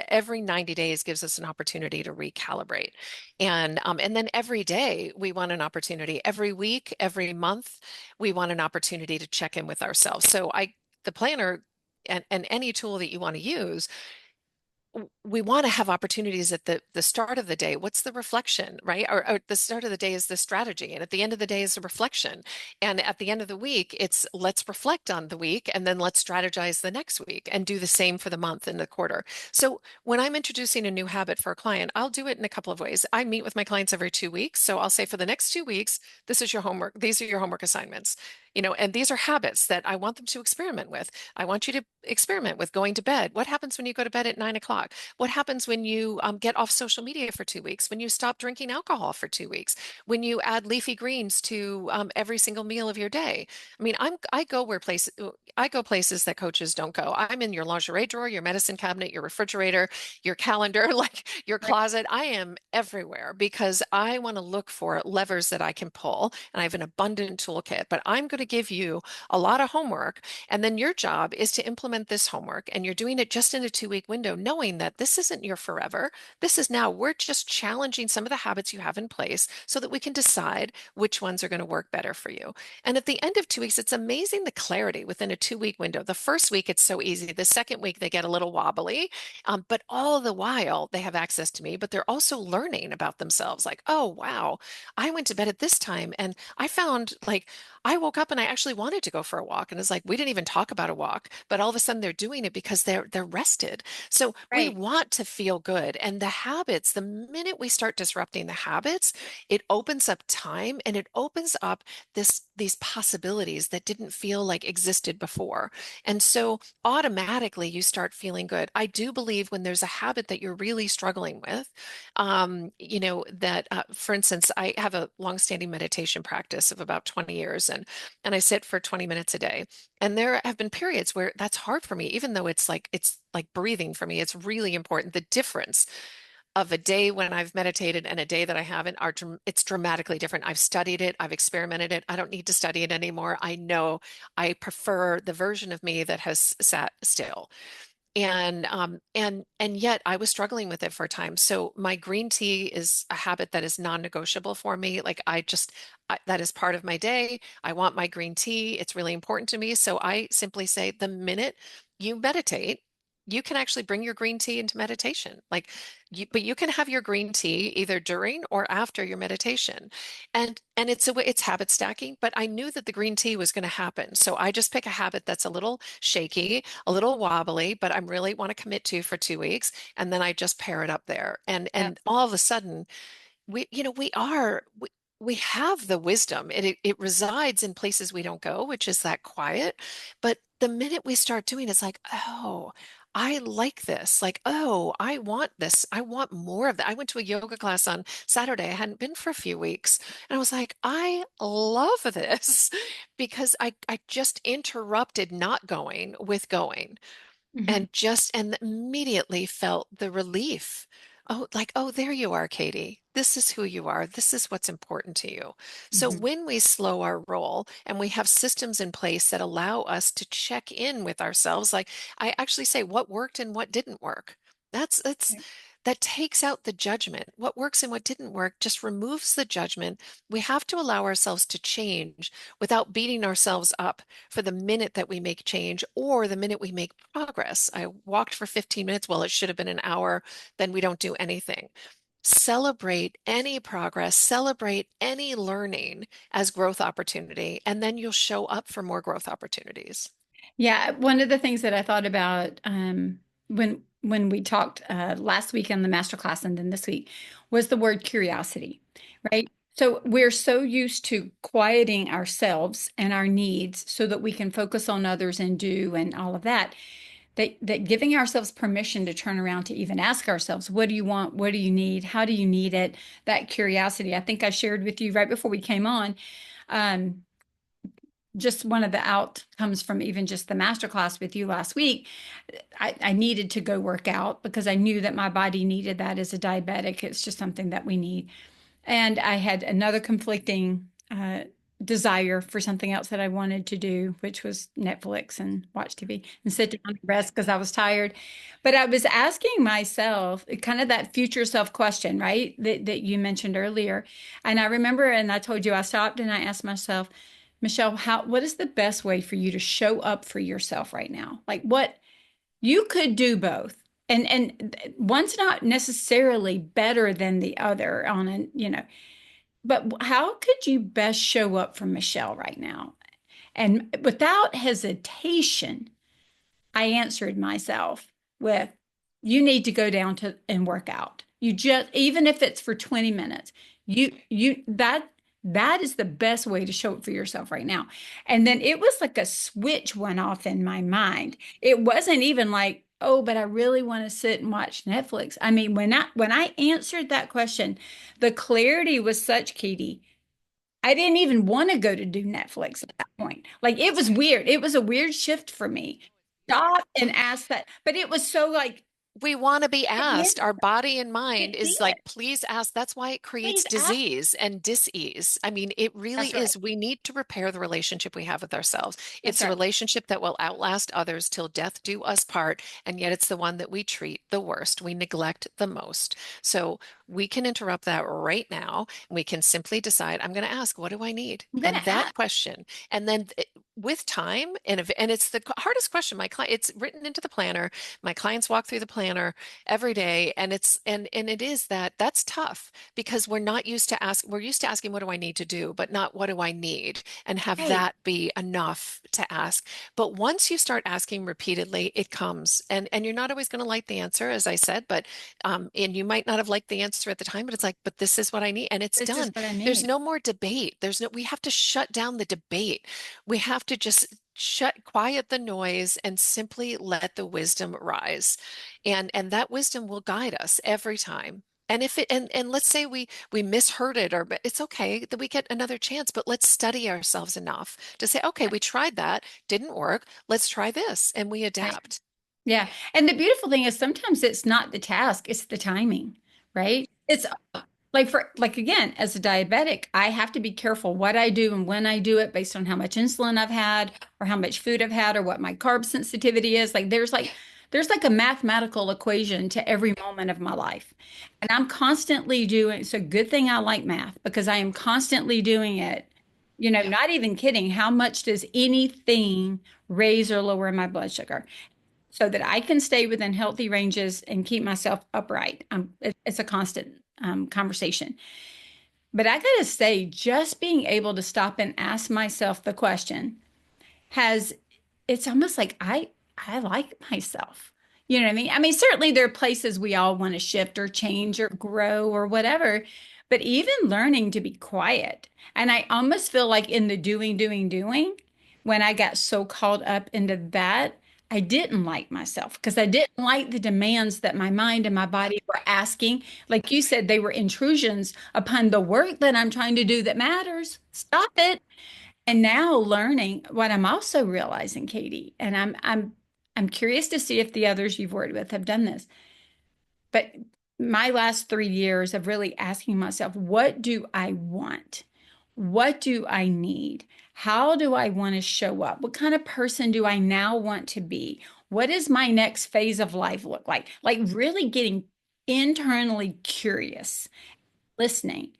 every 90 days gives us an opportunity to recalibrate. And then every day we want an opportunity. Every week, every month, we want an opportunity to check in with ourselves. The planner and any tool that you want to use, we want to have opportunities at the start of the day. What's the reflection, right? Or the start of the day is the strategy, and at the end of the day is the reflection. And at the end of the week, it's let's reflect on the week and then let's strategize the next week and do the same for the month and the quarter. So when I'm introducing a new habit for a client, I'll do it in a couple of ways. I meet with my clients every 2 weeks. So I'll say for the next 2 weeks, this is your homework. These are your homework assignments. And these are habits that I want them to experiment with. I want you to experiment with going to bed. What happens when you go to bed at 9 o'clock? What happens when you get off social media for 2 weeks? When you stop drinking alcohol for 2 weeks? When you add leafy greens to every single meal of your day? I mean, I go places that coaches don't go. I'm in your lingerie drawer, your medicine cabinet, your refrigerator, your calendar, like your Right. closet. I am everywhere because I want to look for levers that I can pull, and I have an abundant toolkit. But I'm going to give you a lot of homework, and then your job is to implement this homework, and you're doing it just in a 2 week window, knowing that this isn't your forever. This is now, we're just challenging some of the habits you have in place so that we can decide which ones are going to work better for you. And at the end of 2 weeks, it's amazing the clarity within a 2 week window. The first week, it's so easy. The second week, they get a little wobbly, but all the while, they have access to me, but they're also learning about themselves. Like, oh, wow, I went to bed at this time and I found like I woke up and I actually wanted to go for a walk. And it's like we didn't even talk about a walk, but all of a sudden they're doing it because they're rested. So we Right. want to feel good. And the habits, the minute we start disrupting the habits, it opens up time and it opens up these possibilities that didn't feel like existed before. And so automatically you start feeling good. I do believe when there's a habit that you're really struggling with, for instance, I have a longstanding meditation practice of about 20 years, and I sit for 20 minutes a day. And there have been periods where that's hard for me, even though it's like breathing for me. It's really important. The difference of a day when I've meditated and a day that I haven't it's dramatically different. I've studied it, I've experimented it. I don't need to study it anymore. I know I prefer the version of me that has sat still. And yet I was struggling with it for a time. So my green tea is a habit that is non-negotiable for me. Like that is part of my day. I want my green tea. It's really important to me. So I simply say the minute you meditate, you can actually bring your green tea into meditation. But you can have your green tea either during or after your meditation. And it's habit stacking, but I knew that the green tea was going to happen. So I just pick a habit that's a little shaky, a little wobbly, but I really want to commit to for 2 weeks. And then I just pair it up there. And all of a sudden, we have the wisdom. It resides in places we don't go, which is that quiet. But the minute we start doing it, it's like, oh, I like this. Like, oh, I want this. I want more of that. I went to a yoga class on Saturday. I hadn't been for a few weeks. And I was like, I love this because I just interrupted not going with going Mhm. and immediately felt the relief. Oh, like, oh, there you are, Katie. This is who you are. This is what's important to you. So Mhm. when we slow our roll and we have systems in place that allow us to check in with ourselves, like I actually say what worked and what didn't work. That's that takes out the judgment. What works and what didn't work just removes the judgment. We have to allow ourselves to change without beating ourselves up for the minute that we make change or the minute we make progress. I walked for 15 minutes. Well, it should have been an hour. Then we don't do anything. Celebrate any progress, celebrate any learning as growth opportunity, and then you'll show up for more growth opportunities. Yeah, one of the things that I thought about when we talked last week on the masterclass and then this week was the word curiosity, right? So we're so used to quieting ourselves and our needs so that we can focus on others and do and all of that, that giving ourselves permission to turn around to even ask ourselves, what do you want? What do you need? How do you need it? That curiosity. I think I shared with you right before we came on. Um, just one of the outcomes from even just the masterclass with you last week, I needed to go work out because I knew that my body needed that as a diabetic. It's just something that we need. And I had another conflicting desire for something else that I wanted to do, which was Netflix and watch TV and sit down and rest because I was tired. But I was asking myself kind of that future self question, right? That you mentioned earlier. And I remember, and I told you I stopped and I asked myself, Michelle, what is the best way for you to show up for yourself right now? Like what you could do both. And one's not necessarily better than the other on an, but how could you best show up for Michelle right now? And without hesitation, I answered myself with, you need to go down to and work out. You just, even if it's for 20 minutes, that is the best way to show up for yourself right now. And then it was like a switch went off in my mind. It wasn't even like, oh, but I really want to sit and watch Netflix. I mean, when I answered that question, the clarity was such, Katie. I didn't even want to go to do Netflix at that point. Like it was weird. It was a weird shift for me. Stop and ask that. But it was so like, We want to be it did. asked. Our body and It mind is did. like, please ask. That's why it creates Please ask. disease and dis-ease. I mean, it really That's right. is. We need to repair the relationship we have with ourselves. That's It's a right. relationship that will outlast others till death do us part. And yet it's the one that we treat the worst, we neglect the most. So we can interrupt that right now. We can simply decide, I'm going to ask, what do I need? I'm gonna And that ask. question, and then with time, and it's the hardest question. My client, it's written into the planner. My clients walk through the planner every day, and it is that's tough because we're used to asking, what do I need to do, but not what do I need, and have Right. that be enough to ask. But once you start asking repeatedly, it comes, and you're not always going to like the answer, as I said, but and you might not have liked the answer at the time, but it's like, but this is what I need, and it's This is done. what I There's need. no more debate. We have to shut down the debate. We have to just quiet the noise and simply let the wisdom rise, and that wisdom will guide us every time. And if it and let's say we misheard it, or but it's okay that we get another chance, but let's study ourselves enough to say, okay, we tried that, didn't work, let's try this, and we Right. adapt. Yeah. And the beautiful thing is sometimes it's not the task, it's the timing, right? It's like again, as a diabetic, I have to be careful what I do and when I do it based on how much insulin I've had or how much food I've had or what my carb sensitivity is. There's like a mathematical equation to every moment of my life. And I'm constantly doing, it's a good thing I like math because I am constantly doing it. Not even kidding. How much does anything raise or lower my blood sugar? So that I can stay within healthy ranges and keep myself upright. It's a constant conversation. But I got to say, just being able to stop and ask myself the question has, it's almost like I like myself. You know what I mean? I mean, certainly there are places we all want to shift or change or grow or whatever, but even learning to be quiet. And I almost feel like in the doing, when I got so caught up into that, I didn't like myself because I didn't like the demands that my mind and my body were asking. Like you said, they were intrusions upon the work that I'm trying to do that matters. Stop it. And now learning what I'm also realizing, Katie, and I'm curious to see if the others you've worked with have done this. But my last 3 years of really asking myself, what do I want? What do I need? How do I want to show up? What kind of person do I now want to be? What does my next phase of life look like? Like really getting internally curious, listening.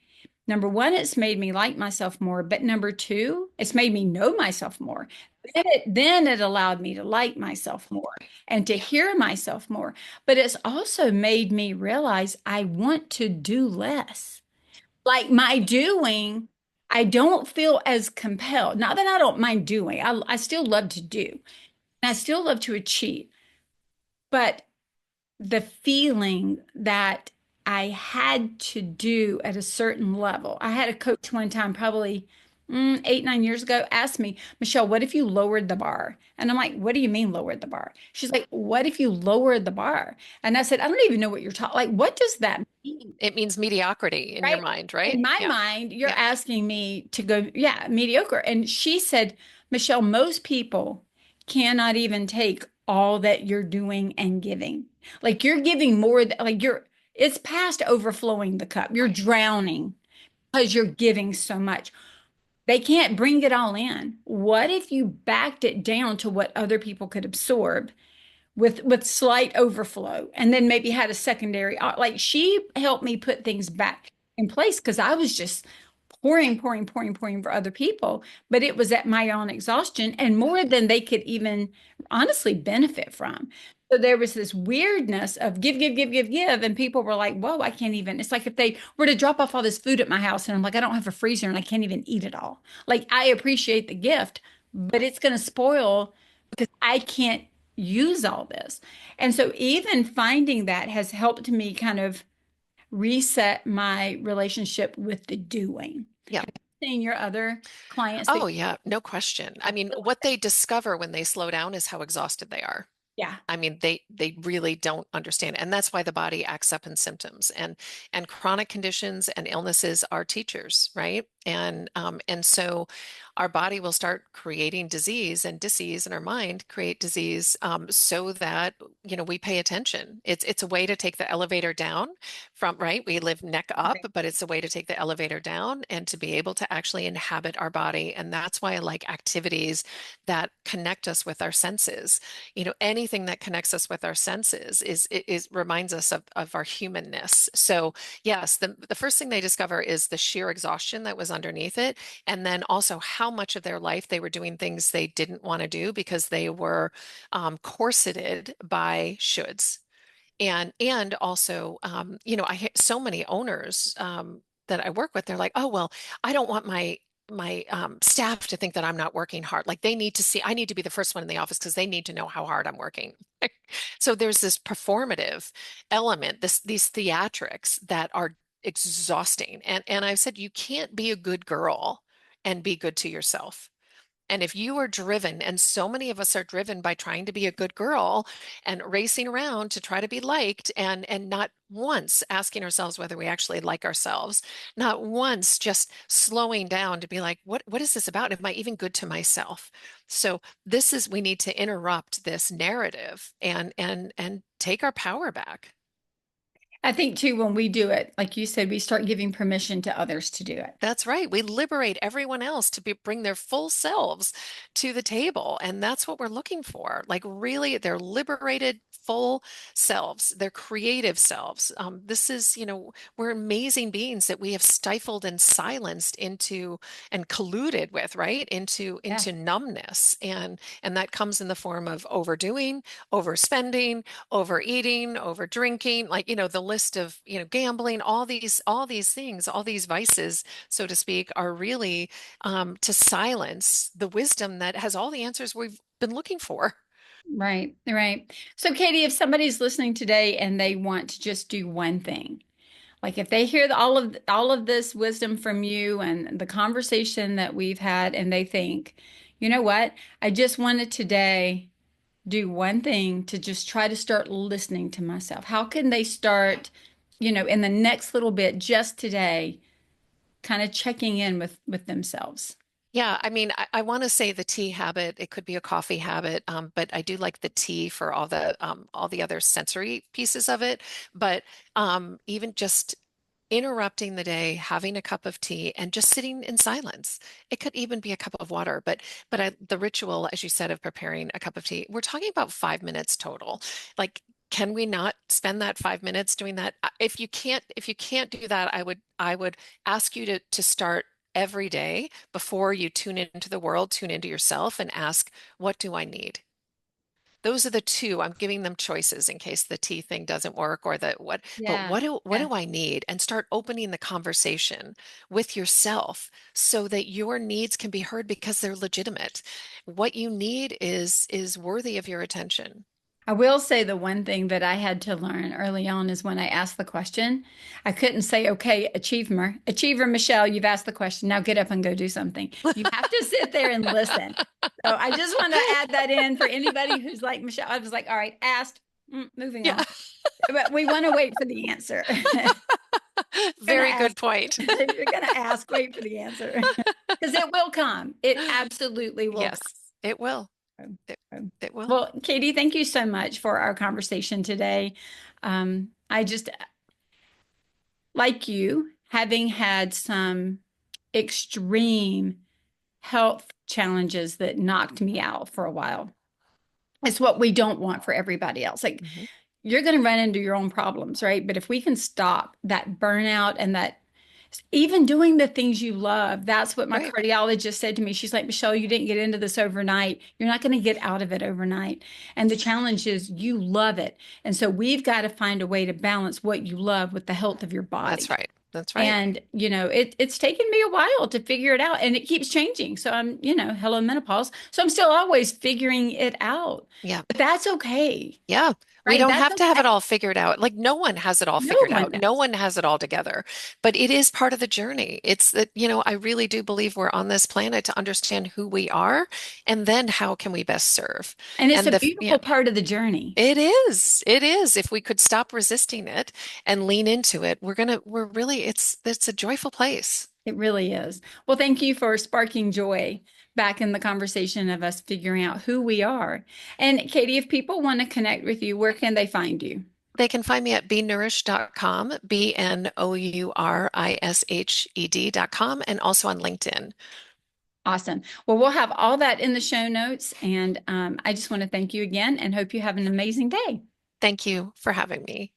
Number one, it's made me like myself more. But number two, it's made me know myself more. Then it allowed me to like myself more and to hear myself more. But it's also made me realize I want to do less. Like my doing, I don't feel as compelled. Not that I don't mind doing, I still love to do. And I still love to achieve, but the feeling that I had to do at a certain level. I had a coach one time, probably 8, 9 years ago, asked me, Michelle, what if you lowered the bar? And I'm like, what do you mean lowered the bar? She's like, what if you lowered the bar? And I said, I don't even know what you're talking. Like, what does that mean? It means mediocrity in your Right? mind, In right? my Yeah. mind, you're Yeah. asking me to go, yeah, mediocre. And she said, Michelle, most people cannot even take all that you're doing and giving. Like you're giving more, like it's past overflowing the cup. You're Right. drowning because you're giving so much. They can't bring it all in. What if you backed it down to what other people could absorb with slight overflow and then maybe had a secondary like she helped me put things back in place because I was just pouring for other people, but it was at my own exhaustion and more than they could even honestly benefit from. So there was this weirdness of give, and people were like, whoa, I can't even. It's like if they were to drop off all this food at my house and I'm like, I don't have a freezer and I can't even eat it all. Like I appreciate the gift, but it's going to spoil because I can't use all this. And so even finding that has helped me kind of reset my relationship with the doing. Yeah. Have you seen your other clients that, Oh, yeah, no question. I mean, what they discover when they slow down is how exhausted they are. yeah, I mean, they really don't understand, and that's why the body acts up in symptoms. And chronic conditions and illnesses are teachers, right? And so our body will start creating disease and disease, and our mind create disease so that we pay attention. It's a way to take the elevator down from, right? We live neck up, but it's a way to take the elevator down and to be able to actually inhabit our body. And that's why I like activities that connect us with our senses. Anything that connects us with our senses is reminds us of our humanness. So yes, the first thing they discover is the sheer exhaustion that was underneath it, and then also how much of their life they were doing things they didn't want to do because they were corseted by shoulds. And also, I hear so many owners that I work with. They're like, oh, well, I don't want my staff to think that I'm not working hard. Like they need to see, I need to be the first one in the office because they need to know how hard I'm working. So there's this performative element, these theatrics that are exhausting. And I've said you can't be a good girl and be good to yourself. And if you are driven, and so many of us are driven by trying to be a good girl and racing around to try to be liked, and not once asking ourselves whether we actually like ourselves, not once just slowing down to be like, what is this about? Am I even good to myself? So we need to interrupt this narrative and take our power back. I think too, when we do it, like you said, we start giving permission to others to do it. That's right. We liberate everyone else to bring their full selves to the table. And that's what we're looking for. Like, really, they're liberated, full selves, their creative selves. We're amazing beings that we have stifled and silenced into and colluded with, right? Into Yeah. into numbness. And that comes in the form of overdoing, overspending, overeating, over drinking, like, the list of, gambling, all these things, all these vices, so to speak, are really to silence the wisdom that has all the answers we've been looking for. Right, right. So, Katie, if somebody's listening today and they want to just do one thing, like if they hear all of this wisdom from you and the conversation that we've had, and they think, you know what, I just wanted today do one thing to just try to start listening to myself. How can they start, in the next little bit, just today, kind of checking in with themselves? Yeah, I mean, I want to say the tea habit. It could be a coffee habit, but I do like the tea for all the other sensory pieces of it. But even just interrupting the day, having a cup of tea, and just sitting in silence. It could even be a cup of water, but the ritual, as you said, of preparing a cup of tea. We're talking about 5 minutes total. Like, can we not spend that 5 minutes doing that? If you can't do that, I would ask you to start every day before you tune into the world, tune into yourself and ask, what do I need? Those are the two. I'm giving them choices in case the T thing doesn't work or the what, but Yeah. what Yeah. do I need? And start opening the conversation with yourself so that your needs can be heard because they're legitimate. What you need is worthy of your attention. I will say the one thing that I had to learn early on is when I asked the question, I couldn't say, okay, achiever Michelle, you've asked the question. Now get up and go do something. You have to sit there and listen. So I just want to add that in for anybody who's like Michelle. I was like, all right, asked, moving Yeah. on. But we want to wait for the answer. Gonna Very good ask, point. if you're gonna ask, wait for the answer. Because it will come. It absolutely will Yes, it will. come. It will. Well, Katie, thank you so much for our conversation today. I just, like you, having had some extreme health challenges that knocked me out for a while. It's what we don't want for everybody else. Like, Mhm. you're going to run into your own problems, right? But if we can stop that burnout and that even doing the things you love, that's what my Right. cardiologist said to me. She's like, Michelle, you didn't get into this overnight. You're not going to get out of it overnight. And the challenge is you love it. And so we've got to find a way to balance what you love with the health of your That's body. right. That's right. And, it's taken me a while to figure it out and it keeps changing. So hello menopause. So I'm still always figuring it out. Yeah. But that's okay, Yeah. We right? don't That's have to have okay. it all figured out. Like no one has it all No figured one out. No does. one has it all together. But it is part of the journey. It's that, I really do believe we're on this planet to understand who we are and then how can we best serve. And it's And a beautiful part of the journey. it is. It is. If we could stop resisting it and lean into it, we're really, it's a joyful place. It really is. Well, thank you for sparking joy back in the conversation of us figuring out who we are. And Katie, if people want to connect with you, where can they find you? They can find me at benourished.com, BNOURISHED.com, and also on LinkedIn. Awesome. Well, we'll have all that in the show notes. And I just want to thank you again and hope you have an amazing day. Thank you for having me.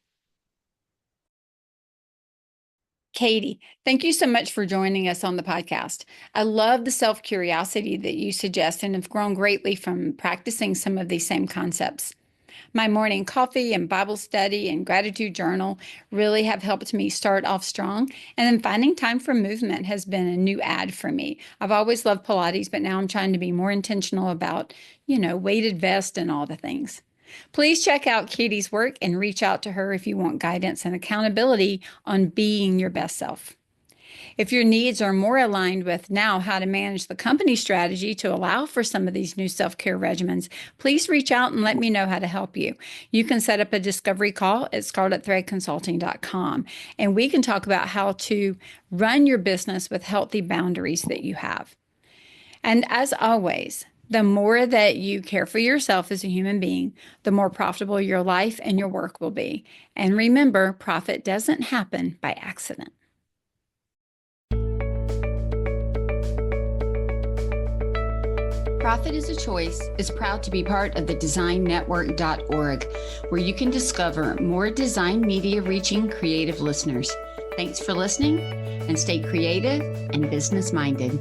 Katie, thank you so much for joining us on the podcast. I love the self-curiosity that you suggest and have grown greatly from practicing some of these same concepts. My morning coffee and Bible study and gratitude journal really have helped me start off strong. And then finding time for movement has been a new add for me. I've always loved Pilates, but now I'm trying to be more intentional about, weighted vest and all the things. Please check out Katie's work and reach out to her if you want guidance and accountability on being your best self. If your needs are more aligned with now how to manage the company strategy to allow for some of these new self-care regimens, please reach out and let me know how to help you. You can set up a discovery call at scarletthreadconsulting.com, and we can talk about how to run your business with healthy boundaries that you have. And as always, the more that you care for yourself as a human being, the more profitable your life and your work will be. And remember, profit doesn't happen by accident. Profit is a Choice is proud to be part of the designnetwork.org, where you can discover more design media reaching creative listeners. Thanks for listening and stay creative and business minded.